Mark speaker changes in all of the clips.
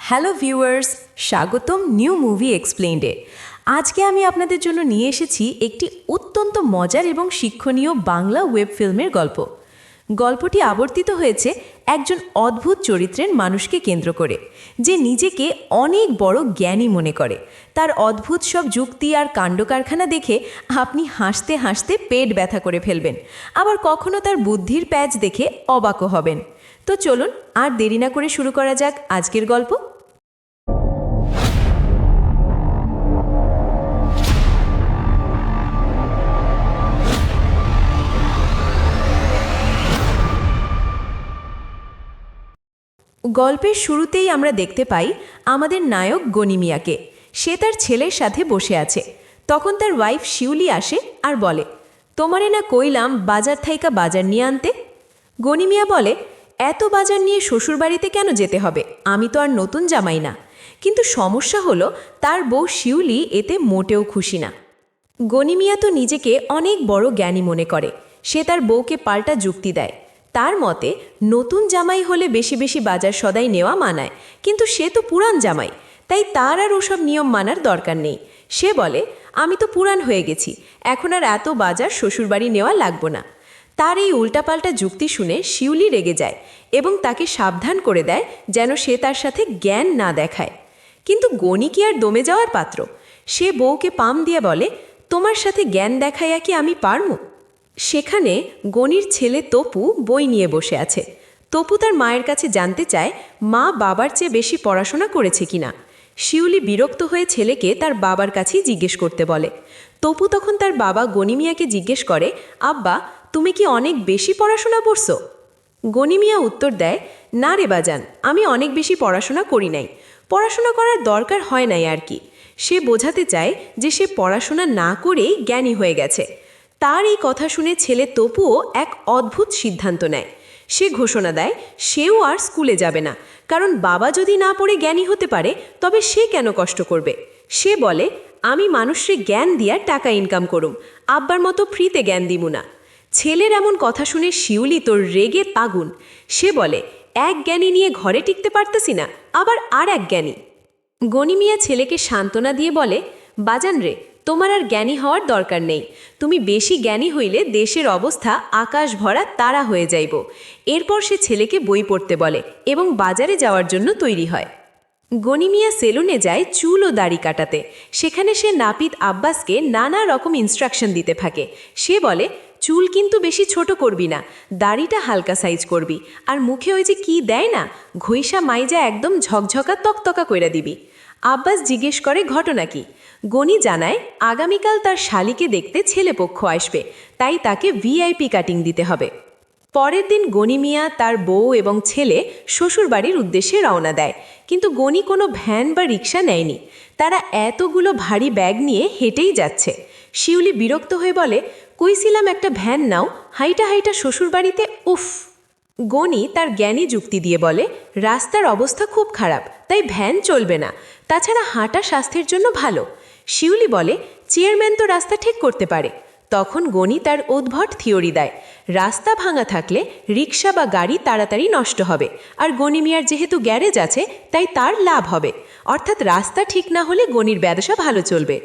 Speaker 1: Hello viewers, স্বাগতম new movie এক্সপ্লেইনডে। আজকে আমি আপনাদের জন্য নিয়ে এসেছি একটি অত্যন্ত মজার এবং শিক্ষণীয় বাংলা ওয়েব ফিল্মের গল্প। গল্পটি আবর্তিত হয়েছে একজন অদ্ভুত চরিত্রের মানুষকে কেন্দ্র করে, যে নিজেকে অনেক বড় জ্ঞানী মনে করে। তার অদ্ভুত সব যুক্তি আর কাণ্ডকারখানা দেখে আপনি হাসতে হাসতে পেট ব্যথা করে ফেলবেন, আবার কখনো তার বুদ্ধির প্যাচ দেখে অবাকও হবেন। তো চলুন আর দেরি না করে শুরু করা যাক আজকের গল্প। গল্পের শুরুতেই আমরা দেখতে পাই আমাদের নায়ক গনি মিয়াকে। সে তার ছেলের সাথে বসে আছে। তখন তার ওয়াইফ শিউলি আসে আর বলে, তোমারে না কইলাম বাজার থাইকা বাজার নিয়ে আনতে। গনি মিয়া বলে, এত বাজার নিয়ে শ্বশুরবাড়িতে কেন যেতে হবে? আমি তো আর নতুন জামাই না। কিন্তু সমস্যা হলো তার বউ শিউলি এতে মোটেও খুশি না। গনি মিয়া তো নিজেকে অনেক বড় জ্ঞানী মনে করে। সে তার বউকে পাল্টা যুক্তি দেয়। তার মতে নতুন জামাই হলে বেশি বেশি বাজার সদাই নেওয়া মানায়, কিন্তু সে তো পুরান জামাই, তাই তার আর ওসব নিয়ম মানার দরকার নেই। সে বলে, আমি তো পুরান হয়ে গেছি, এখন আর এত বাজার শ্বশুরবাড়ি নেওয়া লাগবো না। তার এই উল্টাপাল্টা যুক্তি শুনে শিউলি রেগে যায় এবং তাকে সাবধান করে দেয় যেন সে তার সাথে জ্ঞান না দেখায়। কিন্তু গনি কি আর দমে যাওয়ার পাত্র? সে বউকে পাম দিয়ে বলে, তোমার সাথে জ্ঞান দেখাইয়া কি আমি পারমু? সেখানে গনির ছেলে তপু বই নিয়ে বসে আছে। তপু তার মায়ের কাছে জানতে চায় মা বাবার চেয়ে বেশি পড়াশোনা করেছে কিনা। শিউলি বিরক্ত হয়ে ছেলেকে তার বাবার কাছেই জিজ্ঞেস করতে বলে। তপু তখন তার বাবা গনি মিয়াকে জিজ্ঞেস করে, আব্বা, তুমি কি অনেক বেশি পড়াশোনা করছো? গনি মিয়া উত্তর দেয়, না রে বাজান, আমি অনেক বেশি পড়াশোনা করি নাই। পড়াশোনা করার দরকার হয় নাই আর কি। সে বোঝাতে চায় যে সে পড়াশোনা না করেই জ্ঞানী হয়ে গেছে। তার এই কথা শুনে ছেলে তপুও এক অদ্ভুত সিদ্ধান্ত নেয়। সে ঘোষণা দেয় সেও আর স্কুলে যাবে না, কারণ বাবা যদি না পড়ে জ্ঞানী হতে পারে তবে সে কেন কষ্ট করবে। সে বলে, আমি মানুষকে জ্ঞান দিয়া টাকা ইনকাম করুম, আব্বার মতো ফ্রিতে জ্ঞান দিমু না। ছেলের এমন কথা শুনে শিউলি তোর রেগে আগুন। সে বলে, এক জ্ঞানী নিয়ে ঘরে টিকতে পারতেছি না, আবার আর এক জ্ঞানী। গনি মিয়া ছেলেকে সান্ত্বনা দিয়ে বলে, বাজান রে, তোমার আর জ্ঞানী হওয়ার দরকার নেই। তুমি বেশি জ্ঞানী হইলে দেশের অবস্থা আকাশ ভরা তারা হয়ে যাইব। এরপর সে ছেলেকে বই পড়তে বলে এবং বাজারে যাওয়ার জন্য তৈরি হয়। গনি মিয়া সেলুনে যায় চুল ও দাড়ি কাটাতে। সেখানে সে নাপিত আব্বাসকে নানা রকম ইনস্ট্রাকশন দিতে থাকে। সে বলে, চুল কিন্তু বেশি ছোট করবি না, দাড়িটা হালকা সাইজ করবি, আর মুখে ওই যে কি দেয় না, ঘইষা মাইজা একদম ঝকঝকা তকতকা কইরা দিবি। আব্বাস জিজ্ঞেস করে ঘটনা কি। গনি জানায় আগামীকাল তার শালিকে দেখতে ছেলেপক্ষ আসবে, তাই তাকে ভিআইপি কাটিং দিতে হবে। পরের দিন গনি মিয়া, তার বউ এবং ছেলে শ্বশুরবাড়ির উদ্দেশ্যে রওনা দেয়। কিন্তু গনি কোনো ভ্যান বা রিক্সা নেয়নি। তারা এতগুলো ভারী ব্যাগ নিয়ে হেঁটেই যাচ্ছে। শিউলি বিরক্ত হয়ে বলে, কইছিলাম একটা ভ্যান নাও, হাইটা হাইটা শ্বশুরবাড়িতে, উফ। গনি তার জ্ঞানী যুক্তি দিয়ে বলে, রাস্তার অবস্থা খুব খারাপ, তাই ভ্যান চলবে না, তাছাড়া হাঁটা স্বাস্থ্যের জন্য ভালো। শিউলি বলে, চেয়ারম্যান তো রাস্তা ঠিক করতে পারে। তখন গনি তার উদ্ভট থিওরি দেয়, রাস্তা ভাঙা থাকলে রিক্সা বা গাড়ি তাড়াতাড়ি নষ্ট হবে, আর গনি মিয়ার যেহেতু গ্যারেজ আছে তাই তার লাভ হবে, অর্থাৎ রাস্তা ঠিক না হলে গনির ব্যবসা ভালো চলবে।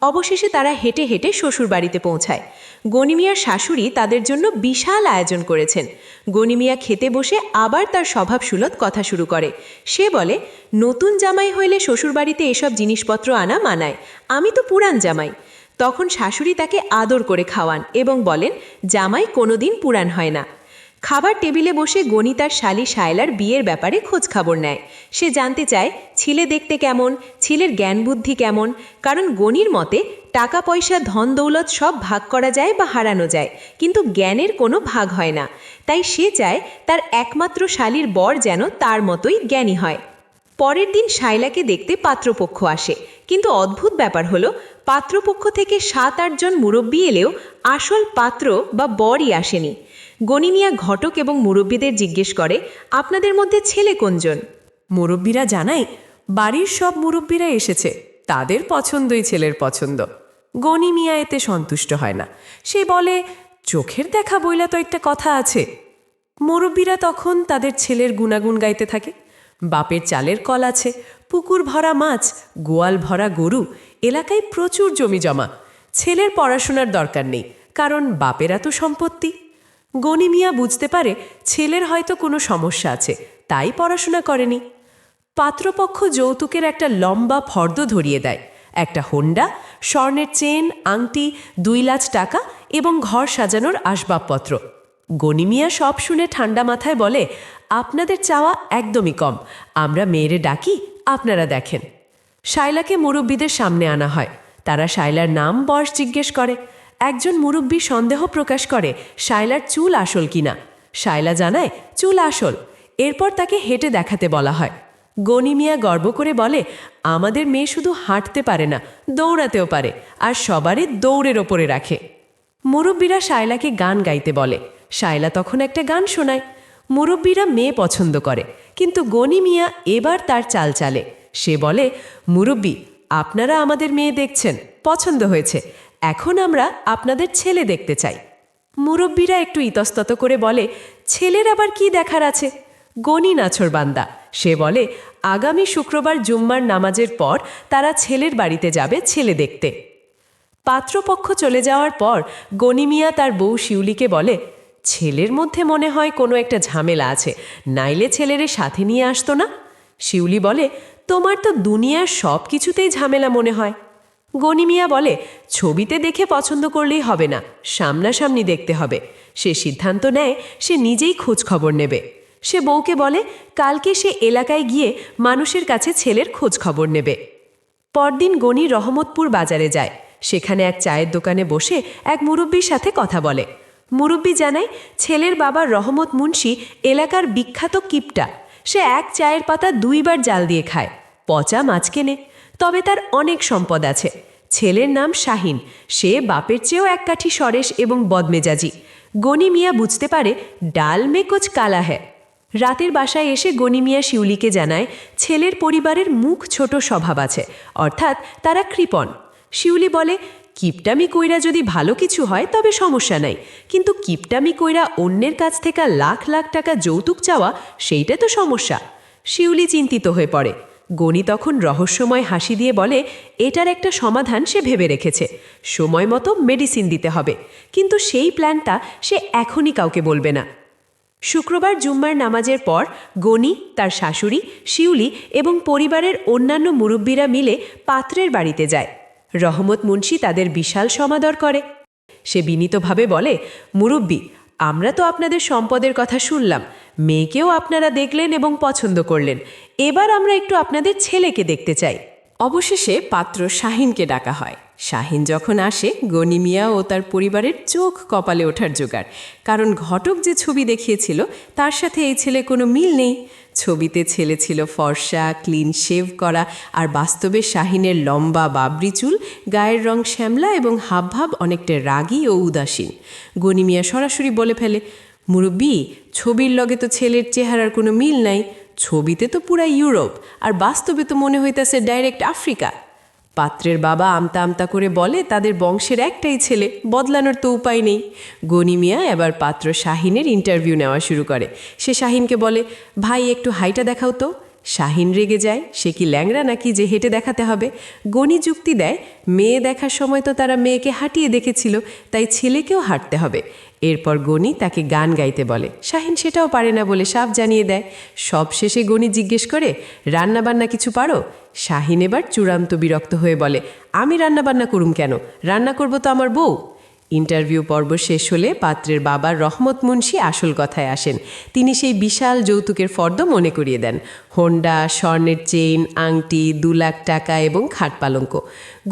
Speaker 1: অবশেষে তারা হেঁটে হেঁটে শ্বশুরবাড়িতে পৌঁছায়। গনি মিয়ার শাশুড়ি তাদের জন্য বিশাল আয়োজন করেছেন। গনি মিয়া খেতে বসে আবার তার স্বভাবসুলভ কথা শুরু করে। সে বলে, নতুন জামাই হইলে শ্বশুরবাড়িতে এসব জিনিসপত্র আনা মানায়, আমি তো পুরান জামাই। তখন শাশুড়ি তাকে আদর করে খাওয়ান এবং বলেন, জামাই কোনোদিন পুরান হয় না। খাবার টেবিলে বসে গনি তার শালি শায়লার বিয়ের ব্যাপারে খোঁজ খবর নেয়। সে জানতে চায় ছেলে দেখতে কেমন, ছেলের জ্ঞান বুদ্ধি কেমন, কারণ গনির মতে টাকা পয়সা ধন দৌলত সব ভাগ করা যায় বা হারানো যায়, কিন্তু জ্ঞানের কোনো ভাগ হয় না। তাই সে চায় তার একমাত্র শালির বর যেন তার মতোই জ্ঞানী হয়। পরের দিন শায়লাকে দেখতে পাত্রপক্ষ আসে, কিন্তু অদ্ভুত ব্যাপার হলো পাত্রপক্ষ থেকে 7-8 জন মুরব্বী এলেও আসল পাত্র বা বরই আসেনি। গনি মিয়া ঘটক এবং মুরব্বীদের জিজ্ঞেস করে, আপনাদের মধ্যে ছেলে কোনজন? মুরব্বীরা জানায়, বাড়ির সব মুরব্বীরা এসেছে, তাদের পছন্দই ছেলের পছন্দ। গনি মিয়া এতে সন্তুষ্ট হয় না। সে বলে, চোখের দেখা বইলা তো একটা কথা আছে। মুরব্বীরা তখন তাদের ছেলের গুণাগুণ গাইতে থাকে।
Speaker 2: বাপের চালের কল আছে, পুকুর ভরা মাছ, গোয়াল ভরা গরু, এলাকায় প্রচুর জমি জমা। ছেলের পড়াশোনার দরকার নেই, কারণ বাপের এত সম্পত্তি। গনি মিয়া বুঝতে পারে ছেলের হয়তো কোনো সমস্যা আছে, তাই পড়াশোনা করেনি। পাত্রপক্ষ যৌতুকের একটা লম্বা ফর্দ ধরিয়ে দেয়, একটা হোন্ডা, স্বর্ণের চেন, আংটি, 2 লাখ টাকা এবং ঘর সাজানোর আসবাবপত্র। গনি মিয়া সব শুনে ঠান্ডা মাথায় বলে, আপনাদের চাওয়া একদমই কম, আমরা মেয়েরে ডাকি, আপনারা দেখেন। শায়লাকে মুরব্বীদের সামনে আনা হয়। তারা শায়লার নাম বয়স জিজ্ঞেস করে। একজন মুরব্বী সন্দেহ প্রকাশ করে শায়লার চুল আসল কিনা। শায়লা জানায় চুল আসল। এরপর তাকে হেঁটে দেখাতে বলা হয়। গনি মিয়া গর্ব করে বলে, আমাদের মেয়ে শুধু হাঁটতে পারে না, দৌড়াতেও পারে, আর সবারই দৌড়ের ওপরে রাখে। মুরব্বীরা শায়লাকে গান গাইতে বলে। শায়লা তখন একটা গান শোনায়। মুরব্বীরা মেয়ে পছন্দ করে, কিন্তু গনি মিয়া এবার তার চাল চালে। সে বলে, মুরব্বী, আপনারা আমাদের মেয়ে দেখছেন, পছন্দ হয়েছে, এখন আমরা আপনাদের ছেলে দেখতে চাই। মুরব্বীরা একটু ইতস্তত করে বলে, ছেলের আবার কি দেখার আছে? গনি নাছোড়বান্দা। সে বলে, আগামী শুক্রবার জুম্মার নামাজের পর তারা ছেলের বাড়িতে যাবে ছেলে দেখতে। পাত্রপক্ষ চলে যাওয়ার পর গনি মিয়া তার বউ শিউলিকে বলে, ছেলের মধ্যে মনে হয় কোনো একটা ঝামেলা আছে, নাইলে ছেলেরে সাথে নিয়ে আসতো না। শিউলি বলে, তোমার তো দুনিয়ার সব কিছুতেই ঝামেলা মনে হয়। গনি মিয়া বলে, ছবিতে দেখে পছন্দ করলেই হবে না, সামনাসামনি দেখতে হবে। সে সিদ্ধান্ত নেয় সে নিজেই খোঁজ খবর নেবে। সে বউকে বলে, কালকে সে এলাকায় গিয়ে মানুষের কাছে ছেলের খোঁজ খবর নেবে। পরদিন গনি রহমতপুর বাজারে যায়। সেখানে এক চায়ের দোকানে বসে এক মুরব্বির সাথে কথা বলে। মুরব্বি জানায় ছেলের বাবা রহমত মুন্সি এলাকার বিখ্যাত কিপটা। সে এক চায়ের পাতা 2 বার জাল দিয়ে খায়, পচা মাছ কেনে। তবে তার অনেক সম্পদ আছে। ছেলের নাম শাহিন। সে বাপের চেয়েও এক কাঠি সরেস এবং বদমেজাজি। গনি মিয়া বুঝতে পারে ডাল মে কুছ কালা হ্যায়। রাতের বাসায় এসে গনি মিয়া শিউলিকে জানায় ছেলের পরিবারের মুখ ছোট স্বভাব আছে, অর্থাৎ তারা কৃপণ। শিউলি বলে, কিপটামি কইরা যদি ভালো কিছু হয় তবে সমস্যা নাই, কিন্তু কিপটামি কইরা অন্যের কাছ থেকে লাখ লাখ টাকা যৌতুক চাওয়া, সেইটা তো সমস্যা। শিউলি চিন্তিত হয়ে পড়ে। গনি তখন রহস্যময় হাসি দিয়ে বলে, এটার একটা সমাধান সে ভেবে রেখেছে। সময় মতো মেডিসিন দিতে হবে, কিন্তু সেই প্ল্যানটা সে এখনই কাউকে বলবে না। শুক্রবার জুম্মার নামাজের পর গনি, তার শাশুড়ি, শিউলি এবং পরিবারের অন্যান্য মুরব্বীরা মিলে পাত্রের বাড়িতে যায়। রহমত মুন্সি তাদের বিশাল সমাদর করে। সে বিনীতভাবে বলে, মুরব্বী, আমরা তো আপনাদের সম্পদের কথা শুনলাম, মেয়েকেও আপনারা দেখলেন এবং পছন্দ করলেন, এবার আমরা একটু আপনাদের ছেলেকে দেখতে চাই। অবশেষে পাত্র শাহিনকে ডাকা হয়। শাহিন যখন আসে, গনি মিয়া ও তার পরিবারের চোখ কপালে ওঠার জোগাড়, কারণ ঘটক যে ছবি দেখিয়েছিল তার সাথে এই ছেলে কোনো মিল নেই। ছবিতে ছেলে ছিল ফর্সা, ক্লিন শেভ করা, আর বাস্তবে শাহিনের লম্বা বাবরি চুল, গায়ের রং শ্যামলা এবং হাবভাব অনেকটা রাগী ও উদাসীন। গনি মিয়া সরাসরি বলে ফেলে, মুরব্বী, ছবির লগে তো ছেলের চেহারার কোনো মিল নাই, ছবিতে তো পুরা ইউরোপ, আর বাস্তবে তো মনে হইতেছে ডাইরেক্ট আফ্রিকা। পাত্রের বাবা আমতা আমতা করে বলে, তাদের বংশের একটাই ছেলে, বদলানোর তো উপায় নেই। গনি মিয়া এবার পাত্র শাহিনের ইন্টারভিউ নেওয়া শুরু করে। সে শাহিনকে বলে, ভাই একটু হাইটা দেখাও তো। শাহিন রেগে যায়, সে কি ল্যাংড়া নাকি যে হেঁটে দেখাতে হবে। গনি যুক্তি দেয়, মেয়ে দেখার সময় তো তারা মেয়েকে হাঁটিয়ে দেখেছিল, তাই ছেলেকেও হাঁটতে হবে। এরপর গনি তাকে গান গাইতে বলে। শাহিন সেটাও পারে না বলে সাফ জানিয়ে দেয়। সব শেষে গনি জিজ্ঞেস করে, রান্নাবান্না কিছু পারো? শাহিন এবার চূড়ান্ত বিরক্ত হয়ে বলে, আমি রান্নাবান্না করুম কেন? রান্না করব তো আমার বউ। ইন্টারভিউ পর্ব শেষ হলে পাত্রের বাবা রহমত মুন্সি আসল কথায় আসেন। তিনি সেই বিশাল যৌতুকের ফর্দ মনে করিয়ে দেন। হোন্ডা, স্বর্ণের চেইন, আংটি, 2 লাখ টাকা এবং খাট পালঙ্ক।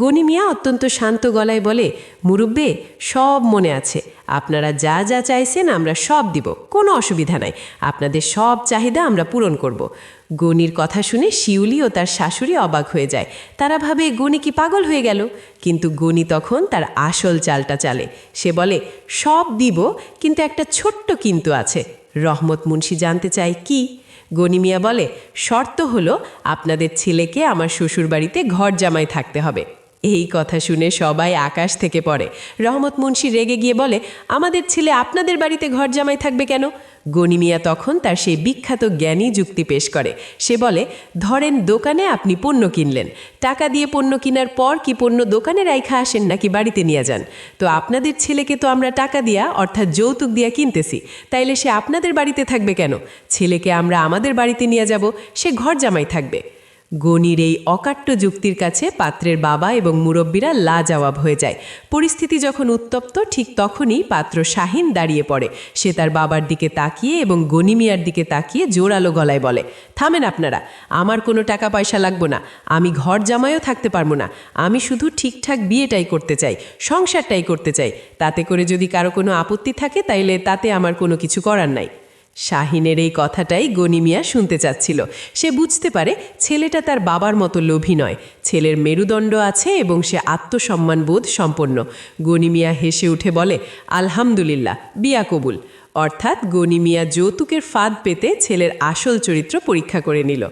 Speaker 2: গনি মিয়া অত্যন্ত শান্ত গলায় বলে, মুরব্বে, সব মনে আছে, আপনারা যা যা চাইছেন আমরা সব দিব, কোনো অসুবিধা নাই, আপনাদের সব চাহিদা আমরা পূরণ করব। গনির কথা শুনে শিউলি ও তার শাশুড়ি অবাক হয়ে যায়। তারা ভাবে গনি কি পাগল হয়ে গেল, কিন্তু গনি তখন তার আসল চালটা চালে। সে বলে, সব দিব, কিন্তু একটা ছোট্ট কিন্তু আছে। রহমত মুন্সি জানতে চায় কি? গনি মিয়া বলে, শর্ত হলো আপনাদের ছেলেকে আমার শ্বশুরবাড়িতে ঘর জামাই থাকতে হবে। এই কথা শুনে সবাই আকাশ থেকে পড়ে। রহমত মুন্সি রেগে গিয়ে বলে, আমাদের ছেলে আপনাদের বাড়িতে ঘর জামাই থাকবে কেন? গনি মিয়া তখন তার সেই বিখ্যাত জ্ঞানী যুক্তি পেশ করে। সে বলে, ধরেন দোকানে আপনি পণ্য কিনলেন, টাকা দিয়ে পণ্য কেনার পর কি পণ্য দোকানে রাইখা আসেন নাকি বাড়িতে নিয়ে যান? তো আপনাদের ছেলেকে তো আমরা টাকা দিয়া অর্থাৎ যৌতুক দিয়া কিনতেছি, তাইলে সে আপনাদের বাড়িতে থাকবে কেন? ছেলেকে আমরা আমাদের বাড়িতে নিয়ে যাব, সে ঘর জামাই থাকবে। গনির এই অকাট্য যুক্তির কাছে পাত্রের বাবা এবং মুরব্বীরা লাজবাব হয়ে যায়। পরিস্থিতি যখন উত্তপ্ত, ঠিক তখনই পাত্র শাহিন দাঁড়িয়ে পড়ে। সে তার বাবার দিকে তাকিয়ে এবং গনি মিয়ার দিকে তাকিয়ে জোরালো গলায় বলে, থামেন আপনারা, আমার কোনো টাকা পয়সা লাগবে না, আমি ঘর জামাইও থাকতে পারবো না, আমি শুধু ঠিকঠাক বিয়েটাই করতে চাই, সংসারটাই করতে চাই, তাতে করে যদি কারো কোনো আপত্তি থাকে তাইলে তাতে আমার কোনো কিছু করার নাই। শাহিনের এই কথাটাই গনি মিয়া শুনতে চাচ্ছিল। সে বুঝতে পারে ছেলেটা তার বাবার মতো লোভী নয়, ছেলের মেরুদণ্ড আছে এবং সে আত্মসম্মানবোধ সম্পন্ন। গনি মিয়া হেসে উঠে বলে, আলহামদুলিল্লাহ, বিয়া কবুল। অর্থাৎ গনি মিয়া যৌতুকের ফাঁদ পেতে ছেলের আসল চরিত্র পরীক্ষা করে নিল।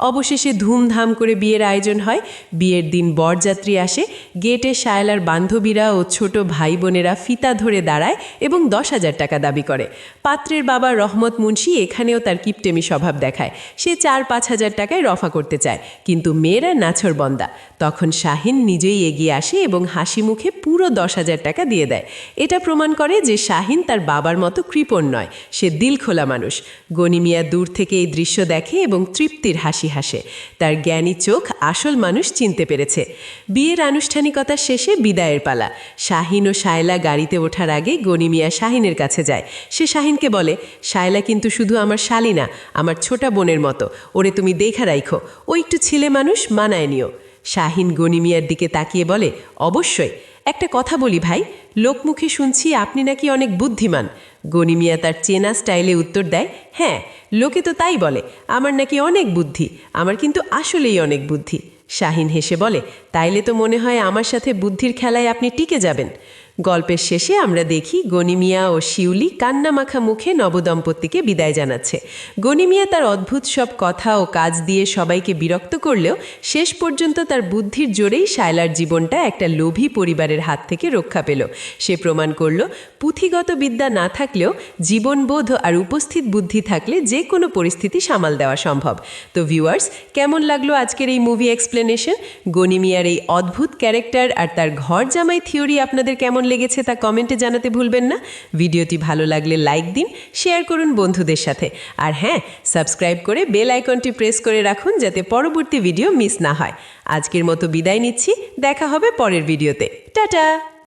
Speaker 2: অবশেষে ধুমধাম করে বিয়ের আয়োজন হয়। বিয়ের দিন বরযাত্রী আসে। গেটে শায়লার বান্ধবীরা ও ছোট ভাই বোনেরা ফিতা ধরে দাঁড়ায় এবং 10,000 টাকা দাবি করে। পাত্রের বাবা রহমত মুন্সি এখানেও তার কিপটেমি স্বভাব দেখায়। সে 4-5 হাজার টাকায় রফা করতে চায়, কিন্তু মেয়েরা নাছরবন্দা। তখন শাহিন নিজেই এগিয়ে আসে এবং হাসি মুখে পুরো 10,000 টাকা দিয়ে দেয়। এটা প্রমাণ করে যে শাহিন তার বাবার মতো কৃপণ নয়, সে দিলখোলা মানুষ। গনি মিয়া দূর থেকে এই দৃশ্য দেখে এবং তৃপ্তির হাসি হাসে। তার জ্ঞানী চোখ আসল মানুষ চিনতে পেরেছে। বিয়ের আনুষ্ঠানিকতা শেষে বিদায়ের পালা। শাহিন ও শায়লা গাড়িতে ওঠার আগে গনি মিয়া শাহিনের কাছে যায়। সে শাহিনকে বলে, শায়লা কিন্তু শুধু আমার শালি না, আমার ছোটা বোনের মতো, ওরে তুমি দেখা রাইখো, ও একটু ছেলে মানুষ, মানায় নিও। শাহিন গনি মিয়ার দিকে তাকিয়ে বলে, অবশ্যই। একটা কথা বলি ভাই, লোকমুখে শুনছি আপনি নাকি অনেক বুদ্ধিমান। গনি মিয়া তার চেনা স্টাইলে উত্তর দেয়, হ্যাঁ, লোকে তো তাই বলে, আমার নাকি অনেক বুদ্ধি, আমার কিন্তু আসলেই অনেক বুদ্ধি। শাহিন হেসে বলে, তাইলে তো মনে হয় আমার সাথে বুদ্ধির খেলায় আপনি টিকে যাবেন। গল্পের শেষে আমরা দেখি গনি মিয়া ও শিউলি কান্নামাখা মুখে নবদম্পতিকে বিদায় জানাচ্ছে। গনি মিয়া তার অদ্ভুত সব কথা ও কাজ দিয়ে সবাইকে বিরক্ত করলেও শেষ পর্যন্ত তার বুদ্ধির জোরেই শায়লার জীবনটা একটা লোভী পরিবারের হাত থেকে রক্ষা পেল। সে প্রমাণ করল পুঁথিগত বিদ্যা না থাকলেও জীবনবোধ আর উপস্থিত বুদ্ধি থাকলে যে কোনো পরিস্থিতি সামাল দেওয়া সম্ভব। তো ভিউয়ার্স, কেমন লাগলো আজকের এই মুভি এক্সপ্লেনেশন? গনি মিয়ার এই অদ্ভুত ক্যারেক্টার আর তার ঘর জামাই থিওরি আপনাদের কেমন লেগেছে তা কমেন্টে জানাতে ভুলবেন না। ভিডিওটি ভালো লাগলে লাইক দিন, শেয়ার করুন বন্ধুদের সাথে, আর হ্যাঁ, সাবস্ক্রাইব করে বেল আইকনটি প্রেস করে রাখুন যাতে পরবর্তী ভিডিও মিস না হয়। আজকের মতো বিদায় নিচ্ছি, দেখা হবে পরের ভিডিওতে। টাটা।